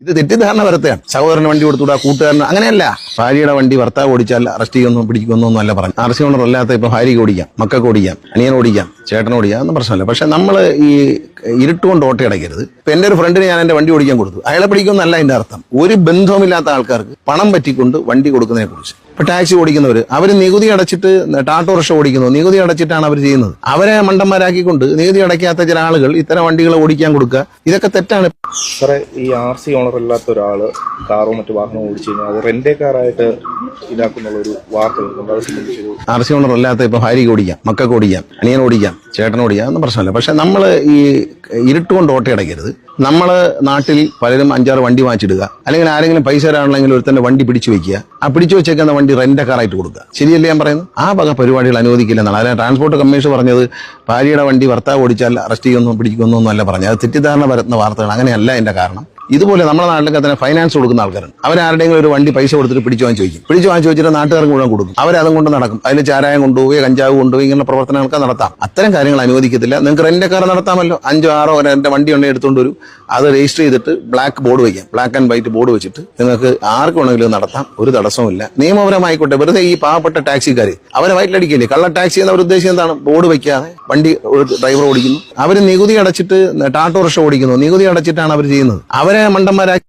ഇത് തെറ്റിദ്ധാരണ വരുത്തുകയാണ്. സഹോദരന് വണ്ടി കൊടുത്തുകൂടാ, കൂട്ടുകാരന് അങ്ങനെയല്ല. ഭാര്യയുടെ വണ്ടി ഭർത്താവ് ഓടിച്ചാൽ അറസ്റ്റ് ചെയ്യുമെന്നും പിടിക്കുമെന്നും അല്ല പറഞ്ഞു. RC ഓണർ അല്ലാത്ത ഇപ്പൊ ഭാര്യയ്ക്ക് ഓടിക്കാം, മക്കൾക്ക് ഓടിക്കാം, അനിയൻ ഓടിക്കാം, ചേട്ടൻ ഓടിക്കാം, ഒന്നും പ്രശ്നമില്ല. പക്ഷെ നമ്മൾ ഈ ഇരുട്ടുകൊണ്ട് ഓട്ടയടയ്ക്കരുത്. ഇപ്പൊ എന്റെ ഒരു ഫ്രണ്ടിന് ഞാൻ എന്റെ വണ്ടി ഓടിക്കാൻ കൊടുത്തു, അയാളെ പിടിക്കുമെന്നല്ല അതിന്റെ അർത്ഥം. ഒരു ബന്ധവുമില്ലാത്ത ആൾക്കാർക്ക് പണം പറ്റിക്കൊണ്ട് വണ്ടി കൊടുക്കുന്നതിനെ കുറിച്ച്. ഇപ്പൊ ടാക്സി ഓടിക്കുന്നവർ അവര് നികുതി അടച്ചിട്ട്, ടാറ്റോറിക്ഷ ഓടിക്കുന്നു, നികുതി അടച്ചിട്ടാണ് അവർ ചെയ്യുന്നത്. അവരെ മണ്ടന്മാരാക്കിക്കൊണ്ട് നികുതി അടയ്ക്കാത്ത ചില ആളുകൾ ഇത്തരം വണ്ടികൾ ഓടിക്കാൻ കൊടുക്കുക, ഇതൊക്കെ തെറ്റാണ്. സാറേ, ഈ RC ഓണർ അല്ലാത്ത ഒരാള് കാറോ മറ്റു വാഹനം ഓടിച്ചു കഴിഞ്ഞാൽ അത് റെന്റേ കാറായിട്ട് ഇതാക്കുന്നുള്ള ഒരു വാർത്തകളുണ്ട്. അത് സംബന്ധിച്ചൊരു RC ഓണർ അല്ലാത്ത ഇപ്പൊ ഭാര്യയ്ക്ക് ഓടിക്കാം, മക്കൾക്ക് ഓടിക്കാം, അനിയൻ ഓടിക്കാം, ചേട്ടൻ ഓടിക്കാം, ഒന്നും പ്രശ്നമില്ല. പക്ഷെ നമ്മൾ ഈ ഇരുട്ടുകൊണ്ട് ഓട്ടയടയ്ക്കരുത്. നമ്മള് നാട്ടിൽ പലരും 5-6 വണ്ടി വാങ്ങിച്ചിടുക, അല്ലെങ്കിൽ ആരെങ്കിലും പൈസ തരാണെങ്കിൽ ഒരുത്തന്റെ വണ്ടി പിടിച്ചു വെക്കുക, ആ പിടിച്ചു വെച്ചേക്കുന്ന വണ്ടി റെന്റ് കാറായിട്ട് കൊടുക്കുക. ശരിയല്ലേ ഞാൻ പറയുന്നത്? ആ വക പരിപാടികൾ അനുവദിക്കില്ലെന്നാണ്. അതായത് ട്രാൻസ്പോർട്ട് കമ്മീഷൻ പറഞ്ഞത് ഭാര്യയുടെ വണ്ടി ഭർത്താവ് ഓടിച്ചാൽ അറസ്റ്റ് ചെയ്യുമെന്നും പിടിക്കുമെന്നൊന്നും അല്ല പറഞ്ഞത്. അത് തെറ്റിദ്ധാരണ വരുന്ന വാർത്തകൾ. അങ്ങനെയല്ല അതിന്റെ കാരണം. ഇതുപോലെ നമ്മുടെ നാട്ടിലൊക്കെ തന്നെ ഫൈനാൻസ് കൊടുക്കുന്ന ആൾക്കാരുണ്ട്. അവരാരുടെയെങ്കിലും ഒരു വണ്ടി പൈസ കൊടുത്തിട്ട് പിടിച്ചു വാങ്ങിച്ച് ചോദിക്കും. പിടിച്ചു വാങ്ങിച്ച് വെച്ചിട്ട് നാട്ടുകാർക്ക് മുഴുവൻ കൊടുക്കും. അവരതും കൊണ്ട് നടക്കും. അതിൽ ചാരായം കൊണ്ടുപോയി, കഞ്ചാവ് കൊണ്ടുപോയി, ഇങ്ങനെ പ്രവർത്തനങ്ങൾക്ക് നടത്താം. അത്തരം കാര്യങ്ങൾ അനുവദിക്കത്തില്ല. നിങ്ങൾക്ക് റെന്റ് കാർ നടത്താമല്ലോ. 5-6 എന്റെ വണ്ടി ഉണ്ടെങ്കിൽ എടുത്തുകൊണ്ട് വരും. അത് രജിസ്റ്റർ ചെയ്തിട്ട് ബ്ലാക്ക് ബോർഡ് വയ്ക്കാം, ബ്ലാക്ക് ആൻഡ് വൈറ്റ് ബോർഡ് വെച്ചിട്ട് നിങ്ങൾക്ക് ആർക്ക് വേണമെങ്കിലും നടത്താം. ഒരു തടസ്സവുമില്ല. നിയമപരമായിക്കോട്ടെ. വെറുതെ ഈ പാവപ്പെട്ട ടാക്സിക്കാർ അവരെ വയറ്റിലടിക്കില്ലേ? കള്ള ടാക്സി എന്ന ഒരു ഉദ്ദേശം എന്താണ്? ബോർഡ് വയ്ക്കാതെ വണ്ടി ഡ്രൈവർ ഓടിക്കുന്നു. അവർ നികുതി അടച്ചിട്ട്, ടാറ്റോറിക്ഷ ഓടിക്കുന്നു, നികുതി അടച്ചിട്ടാണ് അവർ ചെയ്യുന്നത്. അവരെ മണ്ടന്മാരാക്കി